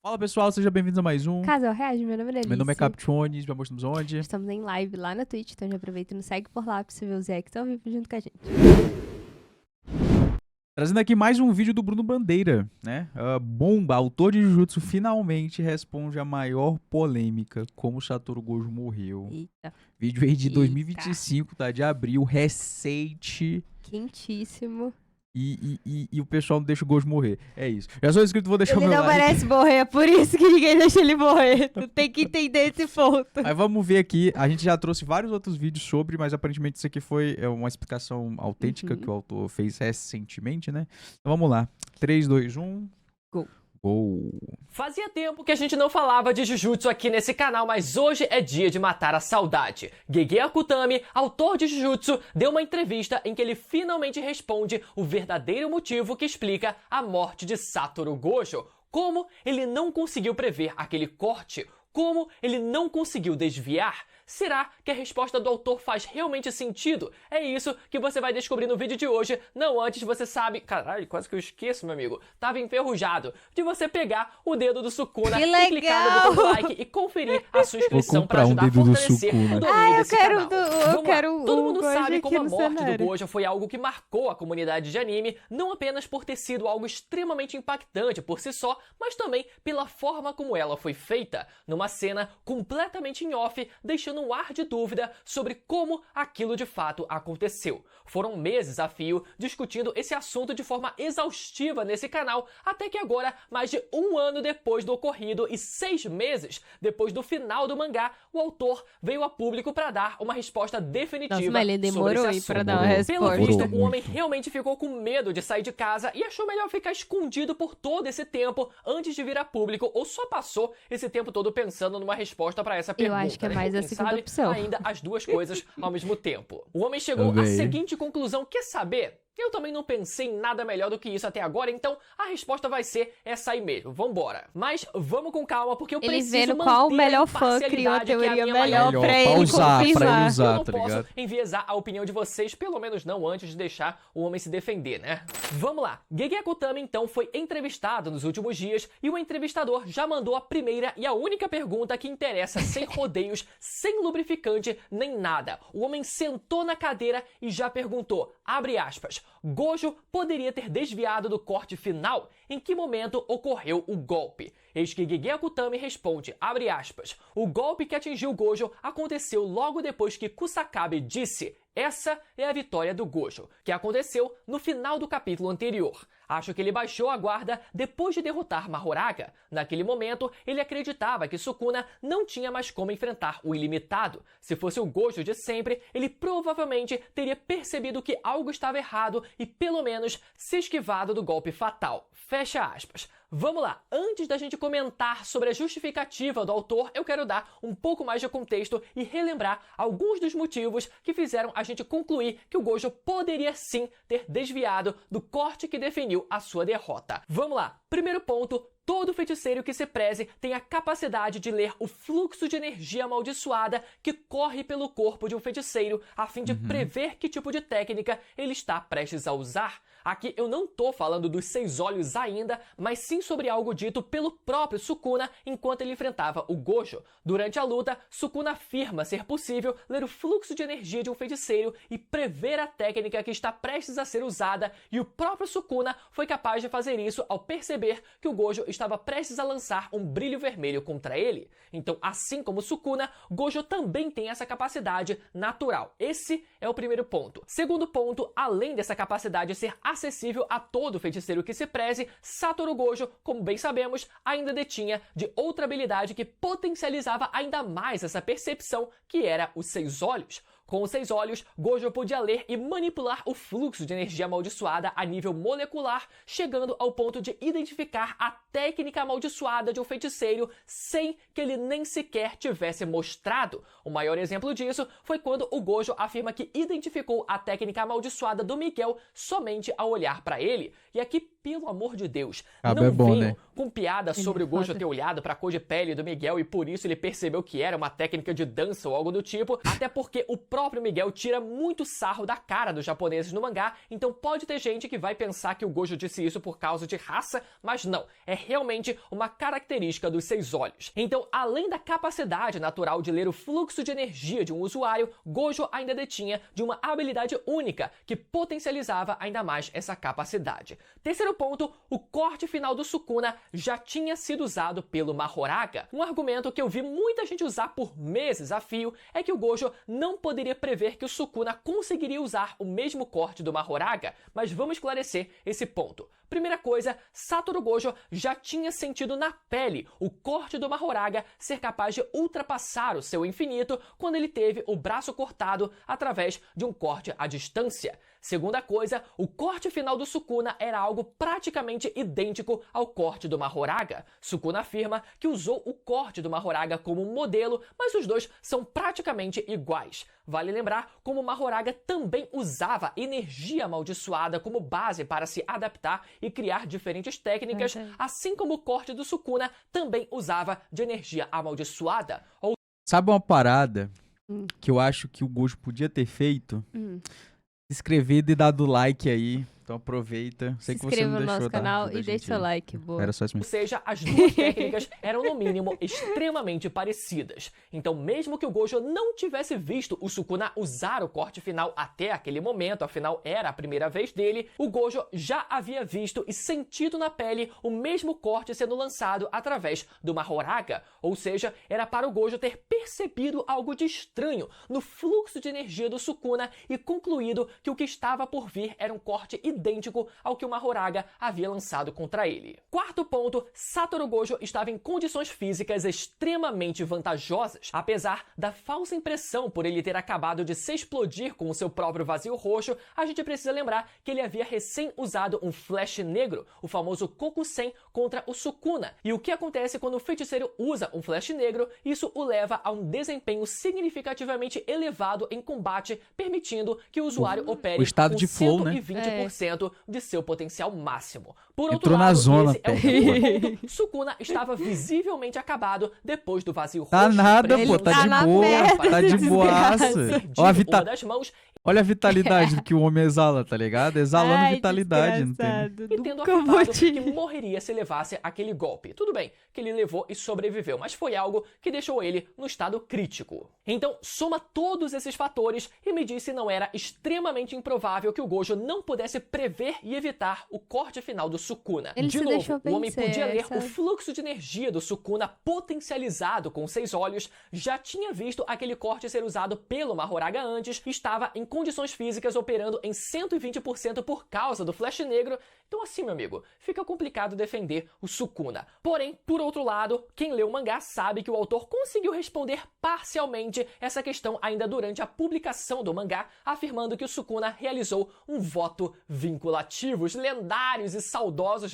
Fala pessoal, sejam bem-vindos a mais um. Casal Reage, meu nome é Alice. Meu nome é Captiones, já mostramos onde. Estamos em live lá na Twitch, então já aproveita e nos segue por lá pra você ver os reacts ao vivo junto com a gente. Trazendo aqui mais um vídeo do Bruno Bandeira, né? Bomba, autor de Jujutsu, finalmente responde a maior polêmica, como Satoru Gojo morreu. Eita. Vídeo aí de Eita. 2025, tá? De abril, recente. Quentíssimo. E o pessoal não deixa o Gojo morrer. É isso. Já sou inscrito, vou deixar o Ele meu não like. merece morrer, é por isso que ninguém deixa ele morrer. Tu tem que entender esse ponto. Aí vamos ver aqui, a gente já trouxe vários outros vídeos sobre, mas aparentemente isso aqui foi uma explicação autêntica que o autor fez recentemente, né? Então vamos lá. 3, 2, 1... Go. Gol. Fazia tempo que a gente não falava de Jujutsu aqui nesse canal, mas hoje é dia de matar a saudade. Gege Akutami, autor de Jujutsu, deu uma entrevista em que ele finalmente responde o verdadeiro motivo que explica a morte de Satoru Gojo. Como ele não conseguiu prever aquele corte? Como ele não conseguiu desviar? Será que a resposta do autor faz realmente sentido? É isso que você vai descobrir no vídeo de hoje. Não antes você sabe... Caralho, quase que eu esqueço, meu amigo. Tava enferrujado. De você pegar o dedo do Sukuna e clicar no botão do like e conferir a sua inscrição para ajudar a fortalecer o domínio desse canal. Todo mundo sabe como a morte do Gojo foi algo que marcou a comunidade de anime, não apenas por ter sido algo extremamente impactante por si só, mas também pela forma como ela foi feita, numa cena completamente em off, deixando um ar de dúvida sobre como aquilo de fato aconteceu. Foram meses a fio discutindo esse assunto de forma exaustiva nesse canal, até que agora, mais de um ano depois do ocorrido e 6 meses depois do final do mangá, o autor veio a público para dar uma resposta definitiva. Nossa, mas ele demorou sobre aí esse pra assunto. dar uma resposta. Pelo visto, Demorou o homem muito. realmente ficou com medo de sair de casa e achou melhor ficar escondido por todo esse tempo antes de vir a público, ou só passou esse tempo todo pensando numa resposta para essa pergunta. acho que é né? mais a Quem segunda sabe, opção. ainda as duas coisas ao mesmo tempo. O homem chegou à Também. seguinte conclusão: quer saber? Eu também não pensei em nada melhor do que isso até agora, então a resposta vai ser essa aí mesmo. Vambora. Mas vamos com calma, porque eu Ele preciso vendo manter qual a melhor fã imparcialidade, criou a que é teoria minha melhor maior pra ele usar, confirmar. pra ele usar, eu não tá posso ligado? enviesar a opinião de vocês, pelo menos não antes de deixar o homem se defender, né? Vamos lá. Gege Akutami, então, foi entrevistado nos últimos dias e o entrevistador já mandou a primeira e a única pergunta que interessa, sem rodeios, sem lubrificante, nem nada. O homem sentou na cadeira e já perguntou, abre aspas, Gojo poderia ter desviado do corte final? Em que momento ocorreu o golpe? Eis que Gege Akutami responde, abre aspas, o golpe que atingiu Gojo aconteceu logo depois que Kusakabe disse, essa é a vitória do Gojo, que aconteceu no final do capítulo anterior. Acho que ele baixou a guarda depois de derrotar Mahoraga. Naquele momento, ele acreditava que Sukuna não tinha mais como enfrentar o ilimitado. Se fosse o Gojo de sempre, ele provavelmente teria percebido que algo estava errado e pelo menos se esquivado do golpe fatal. Fecha aspas. Vamos lá, antes da gente comentar sobre a justificativa do autor, eu quero dar um pouco mais de contexto e relembrar alguns dos motivos que fizeram a gente concluir que o Gojo poderia sim ter desviado do corte que definiu a sua derrota. Vamos lá, primeiro ponto. Todo feiticeiro que se preze tem a capacidade de ler o fluxo de energia amaldiçoada que corre pelo corpo de um feiticeiro a fim de prever que tipo de técnica ele está prestes a usar. Aqui eu não tô falando dos 6 olhos ainda, mas sim sobre algo dito pelo próprio Sukuna enquanto ele enfrentava o Gojo. Durante a luta, Sukuna afirma ser possível ler o fluxo de energia de um feiticeiro e prever a técnica que está prestes a ser usada, e o próprio Sukuna foi capaz de fazer isso ao perceber que o Gojo estava prestes a lançar um brilho vermelho contra ele. Então, assim como Sukuna, Gojo também tem essa capacidade natural. Esse é o primeiro ponto. Segundo ponto, além dessa capacidade ser acessível a todo feiticeiro que se preze, Satoru Gojo, como bem sabemos, ainda detinha de outra habilidade que potencializava ainda mais essa percepção, que era os 6 olhos. Com os 6 olhos, Gojo podia ler e manipular o fluxo de energia amaldiçoada a nível molecular, chegando ao ponto de identificar a técnica amaldiçoada de um feiticeiro sem que ele nem sequer tivesse mostrado. O maior exemplo disso foi quando o Gojo afirma que identificou a técnica amaldiçoada do Miguel somente ao olhar para ele. E aqui pelo amor de Deus, Cabo não é bom, venham né? com piada sobre o Gojo foda. ter olhado pra cor de pele do Miguel e por isso ele percebeu que era uma técnica de dança ou algo do tipo, até porque o próprio Miguel tira muito sarro da cara dos japoneses no mangá, então pode ter gente que vai pensar que o Gojo disse isso por causa de raça, mas não, é realmente uma característica dos 6 olhos. Então, além da capacidade natural de ler o fluxo de energia de um usuário, Gojo ainda detinha de uma habilidade única que potencializava ainda mais essa capacidade. Terceiro ponto, o corte final do Sukuna já tinha sido usado pelo Mahoraga. Um argumento que eu vi muita gente usar por meses a fio é que o Gojo não poderia prever que o Sukuna conseguiria usar o mesmo corte do Mahoraga, mas vamos esclarecer esse ponto. Primeira coisa, Satoru Gojo já tinha sentido na pele o corte do Mahoraga ser capaz de ultrapassar o seu infinito quando ele teve o braço cortado através de um corte à distância. Segunda coisa, o corte final do Sukuna era algo praticamente idêntico ao corte do Mahoraga. Sukuna afirma que usou o corte do Mahoraga como modelo, mas os dois são praticamente iguais. Vale lembrar como o Mahoraga também usava energia amaldiçoada como base para se adaptar e criar diferentes técnicas, assim como o corte do Sukuna também usava de energia amaldiçoada. Sabe uma parada que eu acho que o Gojo podia ter feito? Inscrevido e dado like aí. Então aproveita. Sei Se que você não inscreva no deixou, nosso tá? canal Ajuda e a deixe gente seu aí. like. Boa. Era só isso Ou mesmo. seja, as duas técnicas eram, no mínimo, extremamente parecidas. Então, mesmo que o Gojo não tivesse visto o Sukuna usar o corte final até aquele momento, afinal era a primeira vez dele, o Gojo já havia visto e sentido na pele o mesmo corte sendo lançado através do Mahoraga. Ou seja, era para o Gojo ter percebido algo de estranho no fluxo de energia do Sukuna e concluído que o que estava por vir era um corte idêntico ao que o Mahoraga havia lançado contra ele. Quarto ponto, Satoru Gojo estava em condições físicas extremamente vantajosas, apesar da falsa impressão por ele ter acabado de se explodir com o seu próprio vazio roxo. A gente precisa lembrar que ele havia recém usado um flash negro, o famoso Kokusen, contra o Sukuna. E o que acontece quando o feiticeiro usa um flash negro? Isso o leva a um desempenho significativamente elevado em combate, permitindo que o usuário opere o estado com de flow, né? 120% de seu potencial máximo. Por outro Entrou na lado, zona, esse é o segundo ponto, Sukuna estava visivelmente acabado depois do vazio roxo. Tá nada, pô, tá tá de na boa, merda, tá de desgraça. boaça. Ó, Uma das mãos Olha a vitalidade que o homem exala, tá ligado? Exalando Ai, vitalidade, não tem? desgraçado. e tendo Nunca vou afirmado te- que morreria se levasse aquele golpe. Tudo bem que ele levou e sobreviveu, mas foi algo que deixou ele no estado crítico. Então, soma todos esses fatores e me diz se não era extremamente improvável que o Gojo não pudesse prever e evitar o corte final do Sukuna. Ele De se novo, deixou o homem vencer, podia ler sabe? o fluxo de energia do Sukuna potencializado com 6 olhos, já tinha visto aquele corte ser usado pelo Mahoraga antes, estava em condições físicas operando em 120% por causa do flash negro. Então assim, meu amigo, fica complicado defender o Sukuna. Porém, por outro lado, quem lê o mangá sabe que o autor conseguiu responder parcialmente essa questão ainda durante a publicação do mangá, afirmando que o Sukuna realizou um voto vinculativo, os lendários e saudosos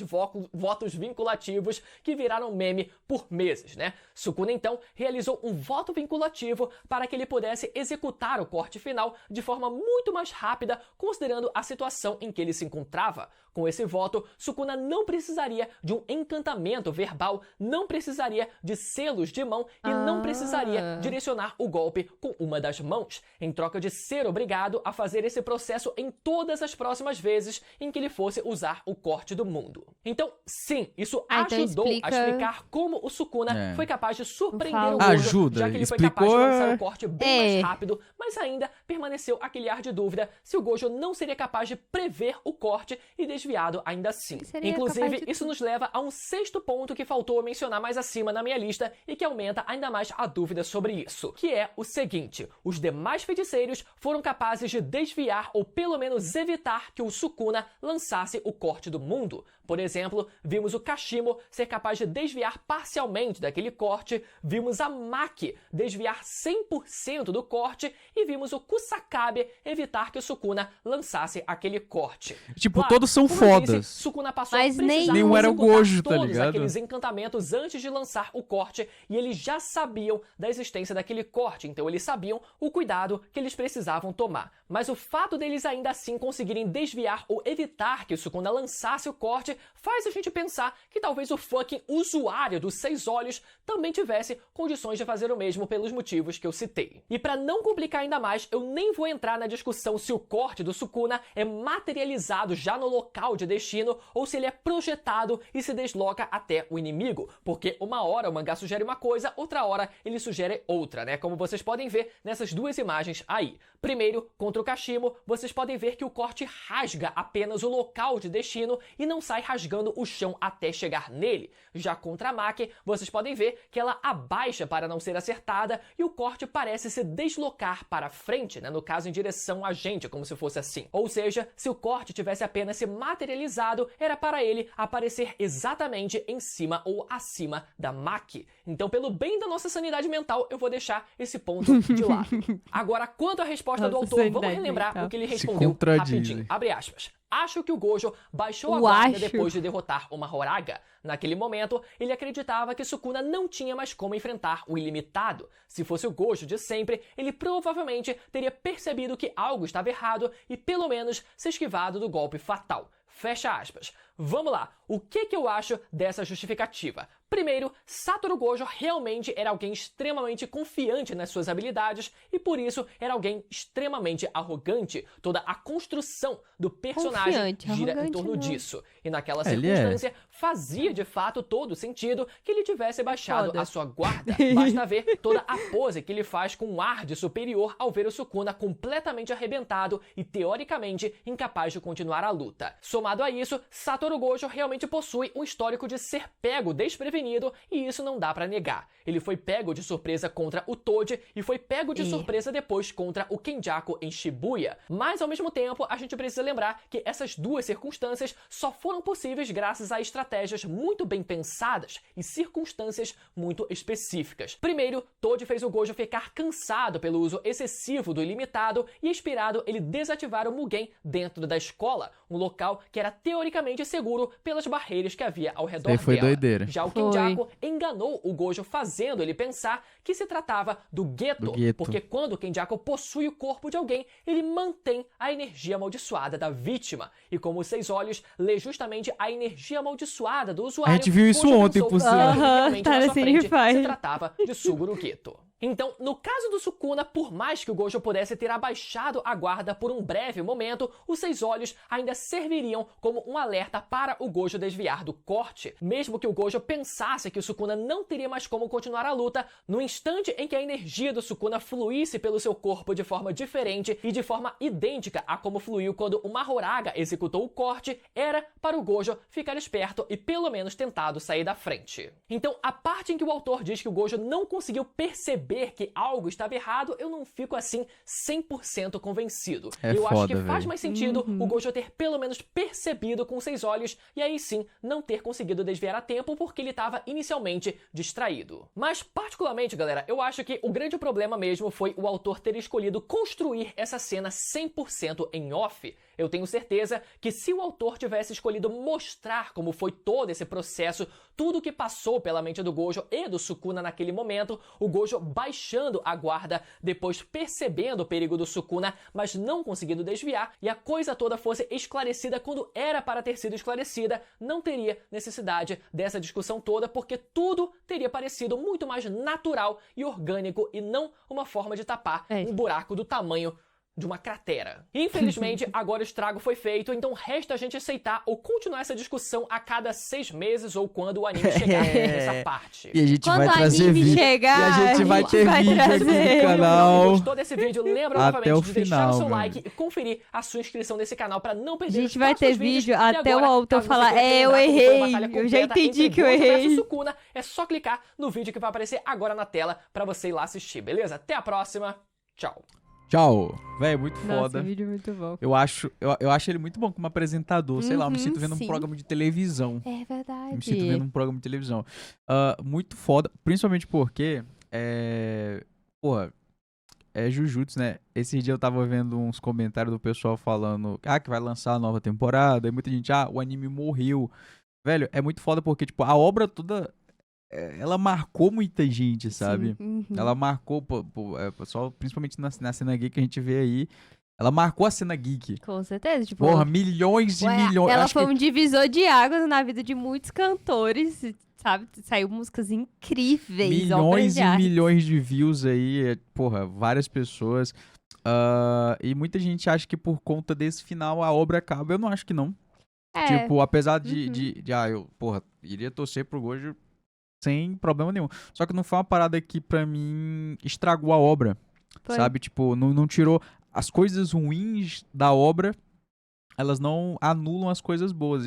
votos vinculativos que viraram meme por meses, né? Sukuna então realizou um voto vinculativo para que ele pudesse executar o corte final de forma muito mais rápida, considerando a situação em que ele se encontrava. Com esse voto, Sukuna não precisaria de um encantamento verbal, não precisaria de selos de mão e não precisaria direcionar o golpe com uma das mãos, em troca de ser obrigado a fazer esse processo em todas as próximas vezes em que ele fosse usar o corte do mundo. Então, sim, isso Então ajudou explica- a explicar como o Sukuna foi capaz de surpreender o Fala. Gojo, Ajuda, já que ele foi explicou, capaz de lançar o corte bem mais É. rápido, mas ainda permaneceu aquele ar de dúvida se o Gojo não seria capaz de prever o corte e desviado ainda assim. Seria Inclusive, capaz de isso nos leva a um sexto ponto que faltou mencionar mais acima na minha lista e que aumenta ainda mais a dúvida sobre isso, que é o seguinte: os demais feiticeiros foram capazes de desviar ou pelo menos evitar que o Sukuna lançasse o corte do mundo. Por exemplo, vimos o Kashimo ser capaz de desviar parcialmente daquele corte, vimos a Maki desviar 100% do corte e vimos o Kusakabe evitar que o Sukuna lançasse aquele corte. Tipo, Claro, todos são como eu disse, fodas. Sukuna passou Mas a precisar nenhum era o executar Gojo, tá todos ligado? aqueles encantamentos antes de lançar o corte e eles já sabiam da existência daquele corte, então eles sabiam o cuidado que eles precisavam tomar. Mas o fato deles ainda assim conseguirem desviar ou evitar que o Sukuna lançasse o corte realmente faz a gente pensar que talvez o fucking usuário dos 6 olhos também tivesse condições de fazer o mesmo pelos motivos que eu citei. E para não complicar ainda mais, eu nem vou entrar na discussão se o corte do Sukuna é materializado já no local de destino ou se ele é projetado e se desloca até o inimigo, porque uma hora o mangá sugere uma coisa, outra hora ele sugere outra, né? Como vocês podem ver nessas duas imagens aí. Primeiro, contra o Kashimo, vocês podem ver que o corte rasga apenas o local de destino e não sai rasgando o chão até chegar nele. Já contra a Maki, vocês podem ver que ela abaixa para não ser acertada e o corte parece se deslocar para frente, né? No caso em direção a gente, como se fosse assim. Ou seja, se o corte tivesse apenas se materializado, era para ele aparecer exatamente em cima ou acima da Maki. Então, pelo bem da nossa sanidade mental, eu vou deixar esse ponto de lado. Agora, quanto à resposta do autor, vamos relembrar o que ele respondeu rapidinho. Abre aspas. Acho que o Gojo baixou a guarda depois de derrotar uma Horaga. Naquele momento, ele acreditava que Sukuna não tinha mais como enfrentar o ilimitado. Se fosse o Gojo de sempre, ele provavelmente teria percebido que algo estava errado e pelo menos se esquivado do golpe fatal. Fecha aspas. Vamos lá, o que eu acho dessa justificativa? Primeiro, Satoru Gojo realmente era alguém extremamente confiante nas suas habilidades e por isso era alguém extremamente arrogante. Toda a construção do personagem gira em torno disso. E naquela circunstância, fazia de fato todo sentido que ele tivesse baixado a sua guarda. Basta ver toda a pose que ele faz com um ar de superior ao ver o Sukuna completamente arrebentado e teoricamente incapaz de continuar a luta. Somado a isso, Satoru Gojo realmente possui um histórico de ser pego desprevenido e isso não dá pra negar. Ele foi pego de surpresa contra o Toji e foi pego de surpresa depois contra o Kenjaku em Shibuya. Mas ao mesmo tempo, a gente precisa lembrar que essas duas circunstâncias só foram possíveis graças a estratégias muito bem pensadas e circunstâncias muito específicas. Primeiro, Toji fez o Gojo ficar cansado pelo uso excessivo do ilimitado e inspirado ele desativar o Mugen dentro da escola, um local que era teoricamente seguro pelas barreiras que havia ao redor dela. Doideira. Já o Kenjaku enganou o Gojo fazendo ele pensar que se tratava do gueto, porque quando o Kenjaku possui o corpo de alguém, ele mantém a energia amaldiçoada da vítima. E como os 6 olhos lê justamente a energia amaldiçoada do usuário, a gente viu isso ontem, por sinal. Se tratava de Suguru Geto. Então, no caso do Sukuna, por mais que o Gojo pudesse ter abaixado a guarda por um breve momento, os 6 olhos ainda serviriam como um alerta para o Gojo desviar do corte. Mesmo que o Gojo pensasse que o Sukuna não teria mais como continuar a luta, no instante em que a energia do Sukuna fluísse pelo seu corpo de forma diferente e de forma idêntica a como fluiu quando o Mahoraga executou o corte, era para o Gojo ficar esperto e pelo menos tentado sair da frente. Então, a parte em que o autor diz que o Gojo não conseguiu perceber que algo estava errado, eu não fico assim 100% convencido. Eu acho que faz mais sentido o Gojo ter pelo menos percebido com 6 olhos e aí sim não ter conseguido desviar a tempo porque ele estava inicialmente distraído. Mas particularmente, galera, eu acho que o grande problema mesmo foi o autor ter escolhido construir essa cena 100% em off. Eu tenho certeza que se o autor tivesse escolhido mostrar como foi todo esse processo, tudo que passou pela mente do Gojo e do Sukuna naquele momento, o Gojo baixando a guarda, depois percebendo o perigo do Sukuna, mas não conseguindo desviar, e a coisa toda fosse esclarecida quando era para ter sido esclarecida, não teria necessidade dessa discussão toda, porque tudo teria parecido muito mais natural e orgânico e não uma forma de tapar um buraco do tamanho de uma cratera. Infelizmente, agora o estrago foi feito, então resta a gente aceitar ou continuar essa discussão a cada 6 meses ou quando o anime chegar nessa parte. E a gente vai trazer vídeo. E a gente vai ter vídeo aqui no canal. Gostou desse vídeo? Lembra novamente de deixar o seu like e conferir a sua inscrição nesse canal pra não perder. A gente vai ter vídeo até o autor falar, eu errei, eu já entendi que eu errei. Sukuna, é só clicar no vídeo que vai aparecer agora na tela pra você ir lá assistir, beleza? Até a próxima. Tchau. Tchau. Véi, muito foda. Nossa, vídeo muito bom. Eu acho ele muito bom como apresentador. Sei lá, eu me sinto vendo um programa de televisão. É verdade. Me sinto vendo um programa de televisão. Muito foda, principalmente porque porra, é Jujutsu, né? Esse dia eu tava vendo uns comentários do pessoal falando que vai lançar a nova temporada. E muita gente, o anime morreu. Velho, é muito foda porque, tipo, a obra toda, ela marcou muita gente, sabe? Ela marcou, pessoal, principalmente na cena gay que a gente vê aí. Ela marcou a cena geek. Com certeza. Tipo, Porra, milhões e milhões. ela Acho foi que um divisor de águas na vida de muitos cantores, sabe? Saiu músicas incríveis, obras milhões de e arte. milhões de views aí. Porra, várias pessoas. E muita gente acha que por conta desse final a obra acaba. Eu não acho que não. É, Tipo, apesar Uhum. eu, porra, iria torcer pro Gojo sem problema nenhum. Só que não foi uma parada que, pra mim, estragou a obra, foi. sabe? Tipo, não tirou as coisas ruins da obra, elas não anulam as coisas boas.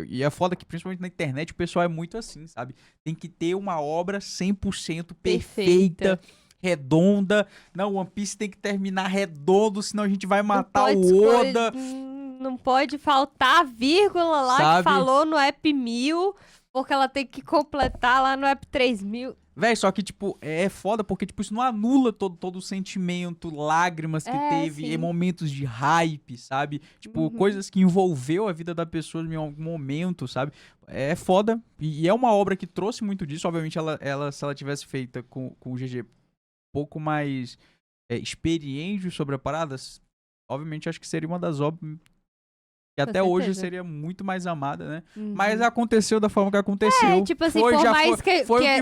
E é foda que, principalmente na internet, o pessoal é muito assim, sabe? Tem que ter uma obra 100% perfeita, redonda. Não, One Piece tem que terminar redondo, senão a gente vai matar não o pode Oda. Não pode faltar a vírgula lá Sabe? que falou no app 1000, porque ela tem que completar lá no app 3000. Véi, só que, tipo, é foda porque, tipo, isso não anula todo o sentimento, lágrimas que teve, sim. e momentos de hype, sabe? Tipo, Uhum. coisas que envolveu a vida da pessoa em algum momento, sabe? É foda. E é uma obra que trouxe muito disso. Obviamente, se ela tivesse feita com o GG um pouco mais experiente sobre a parada, obviamente, acho que seria uma das obras que Com até hoje certeza. seria muito mais amada, né? Uhum. Mas aconteceu da forma que aconteceu. tipo assim, Foi, por já mais foi o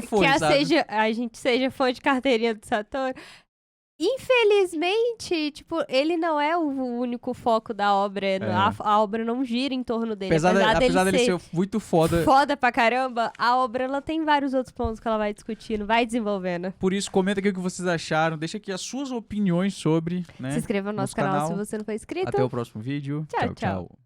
que foi, sabe? a gente seja fã de carteirinha do Satoru, infelizmente, tipo, ele não é o único foco da obra. A obra não gira em torno dele. Apesar dele ser muito foda. Foda pra caramba, a obra ela tem vários outros pontos que ela vai discutindo, vai desenvolvendo. Por isso, comenta aqui o que vocês acharam. Deixa aqui as suas opiniões sobre, né? Se inscreva no nosso canal se você não for inscrito. Até o próximo vídeo. Tchau, tchau.